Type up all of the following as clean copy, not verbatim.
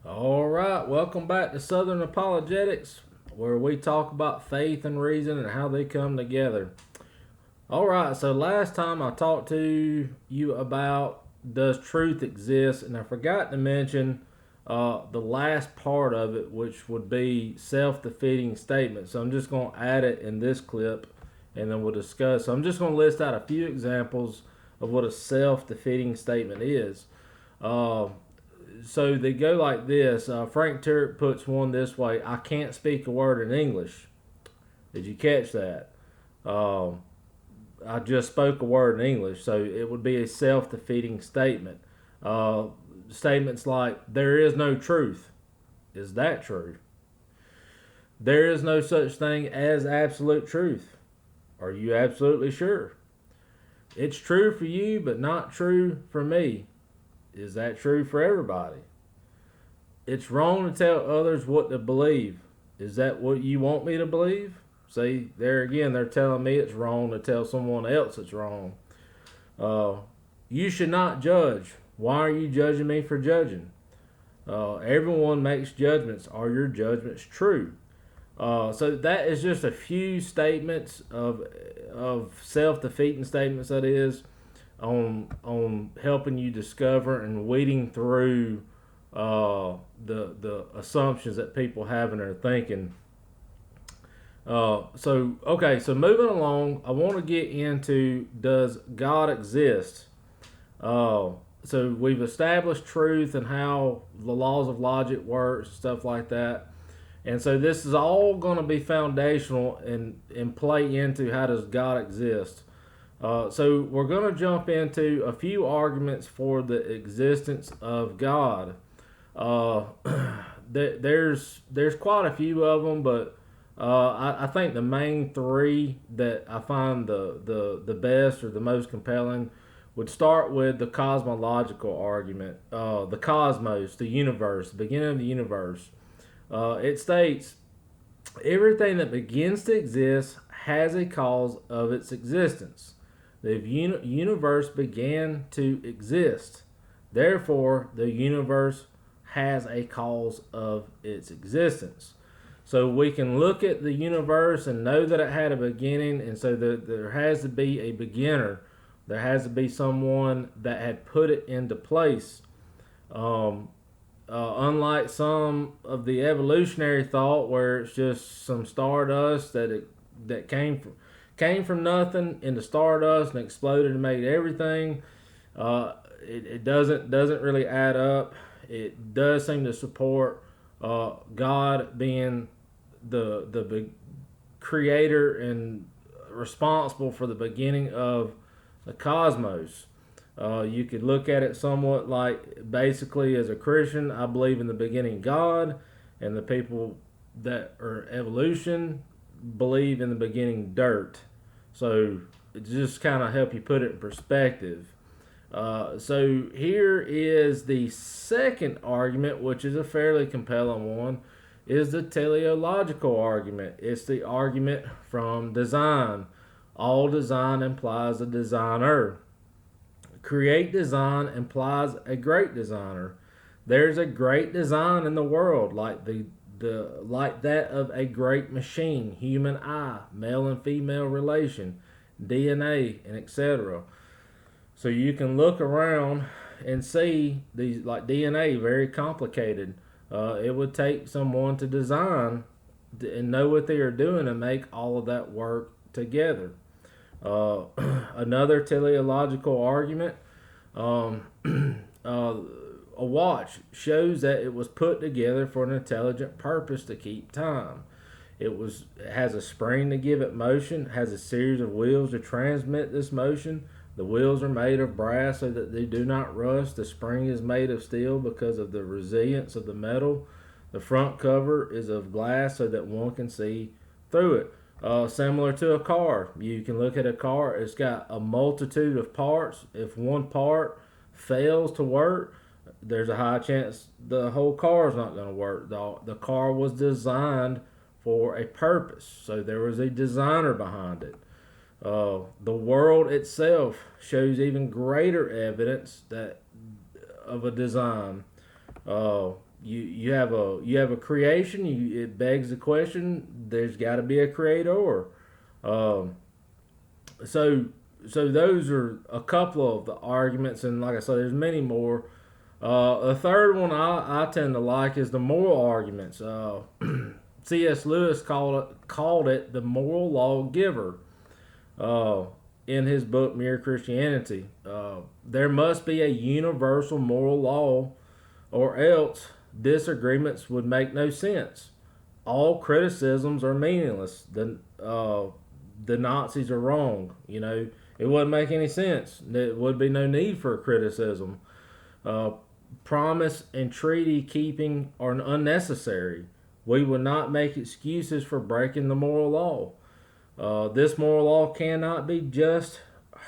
All right, welcome back to Southern Apologetics, where we talk about faith and reason and how they come together. All right, so last time I talked to you about does truth exist, and I forgot to mention the last part of it, which would be self-defeating statements. So I'm just going to add it in this clip, and then we'll discuss. So I'm just going to list out a few examples of what a self-defeating statement is. So they go like this. Frank Turek puts one this way: I can't speak a word in English. Did you catch that? I just spoke a word in English, so it would be a self-defeating statement. Uh, Statements like there is no truth. Is that true? There is no such thing as absolute truth. Are you absolutely sure? It's true for you, but not true for me. Is that true for everybody? It's wrong to tell others what to believe. Is that what you want me to believe? See, there again, they're telling me it's wrong to tell someone else it's wrong. Uh, you should not judge. Why are you judging me for judging? Everyone makes judgments. Are your judgments true? So that is just a few statements of self-defeating statements. That is on helping you discover and weeding through the assumptions that people have in their thinking. So moving along, I want to get into does God exist? So we've established truth and how the laws of logic work, stuff like that. And so this is all going to be foundational and play into how does God exist. So we're going to jump into a few arguments for the existence of God. Uh, there's quite a few of them, but I think the main three that I find the best or the most compelling would start with the cosmological argument. The cosmos, the universe, the beginning of the universe. It states everything that begins to exist has a cause of its existence. The universe began to exist. Therefore, the universe has a cause of its existence. So we can look at the universe and know that it had a beginning, and so there has to be a beginner. There has to be someone that had put it into place. Unlike some of the evolutionary thought, where it's just some stardust that came from nothing into stardust and exploded and made everything, it doesn't really add up. It does seem to support God being the big creator and responsible for the beginning of the cosmos. You could look at it somewhat like basically as a Christian, I believe in the beginning God, and the people that are evolution believe in the beginning dirt. So it just kind of help you put it in perspective. So here is the second argument, which is a fairly compelling one, is the teleological argument. It's the argument from design. All design implies a designer. Create design implies a great designer. There's a great design in the world, like like that of a great machine, human eye, male and female relation, DNA, and etc. So you can look around and see these, like DNA, very complicated. It would take someone to design and know what they are doing and make all of that work together. Uh, Another teleological argument. Um, a watch shows that it was put together for an intelligent purpose to keep time. It has a spring to give it motion, has a series of wheels to transmit this motion. The wheels are made of brass so that they do not rust. The spring is made of steel because of the resilience of the metal. The front cover is of glass so that one can see through it. Similar to a car, you can look at a car, it's got a multitude of parts. If one part fails to work, there's a high chance the whole car is not going to work. The car was designed for a purpose, so there was a designer behind it. The world itself shows even greater evidence that of a design. you have a creation. It begs the question: there's got to be a creator. Um, so those are a couple of the arguments, and like I said, there's many more. The third one I tend to like is the moral arguments. C.S. Lewis called it the moral lawgiver uh, in his book Mere Christianity. There must be a universal moral law, or else disagreements would make no sense. All criticisms are meaningless. The Nazis are wrong. It wouldn't make any sense. There would be no need for a criticism. Uh, Promise and treaty keeping are unnecessary. We would not make excuses for breaking the moral law. This moral law cannot be just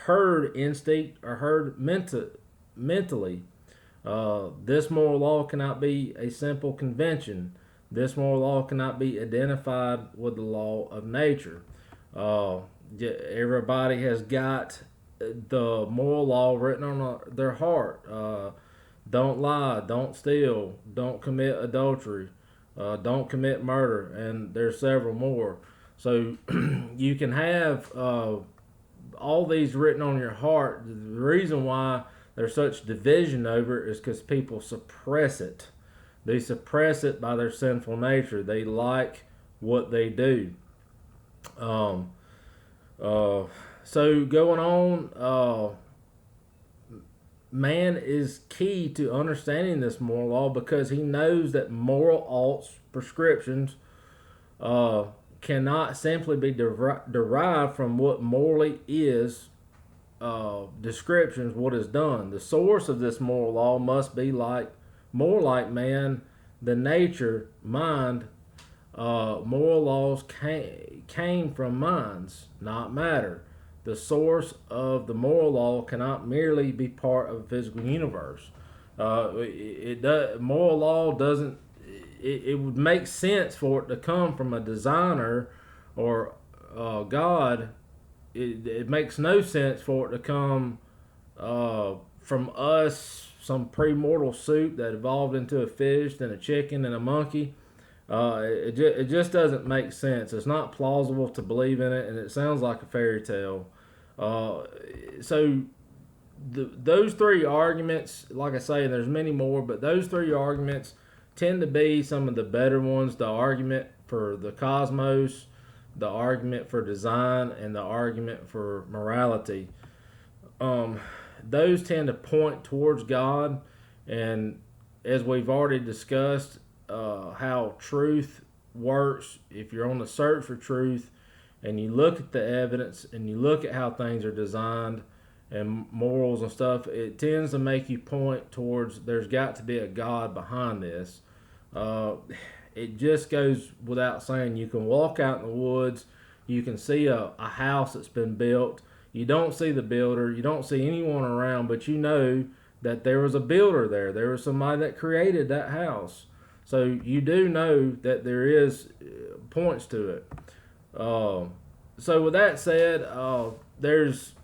herd instinct or herd mentally. This moral law cannot be a simple convention. This moral law cannot be identified with the law of nature. Everybody has got the moral law written on their heart. Don't lie, don't steal, don't commit adultery, don't commit murder, and there's several more. So you can have all these written on your heart. The reason why there's such division over it is because people suppress it. They suppress it by their sinful nature. They like what they do. So going on, man is key to understanding this moral law because he knows that moral prescriptions cannot simply be derived from what morally is descriptions, what is done. The source of this moral law must be more like man than nature, mind. Moral laws came from minds, not matter. The source of the moral law cannot merely be part of a physical universe. Moral law doesn't. It would make sense for it to come from a designer or God. It makes no sense for it to come from us, some premortal soup that evolved into a fish, then a chicken, and a monkey. It just doesn't make sense. It's not plausible to believe in it, and it sounds like a fairy tale. Those three arguments, like I say, there's many more, but those three arguments tend to be some of the better ones. The argument for the cosmos, the argument for design, and the argument for morality. Those tend to point towards God, and as we've already discussed, how truth works. If you're on the search for truth and you look at the evidence and you look at how things are designed and morals and stuff, it tends to make you point towards there's got to be a God behind this. It just goes without saying. You can walk out in the woods, you can see a house that's been built. You don't see the builder, you don't see anyone around, but you know that there was a builder there. There was somebody that created that house. So you do know that there is points to it. So with that said, there's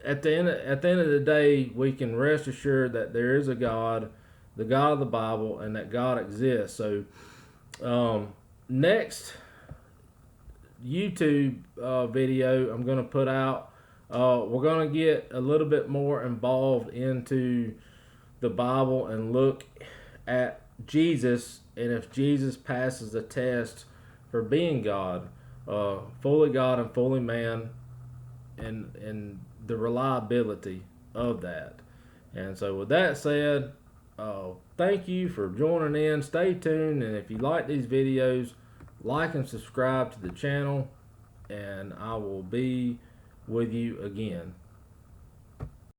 at the end of the day, we can rest assured that there is a God, the God of the Bible, and that God exists. So next YouTube video I'm going to put out, we're going to get a little bit more involved into the Bible and look at Jesus, and if Jesus passes the test for being God, fully God and fully man, and the reliability of that. And so with that said, thank you for joining in. Stay tuned, and if you like these videos, like and subscribe to the channel, and I will be with you again.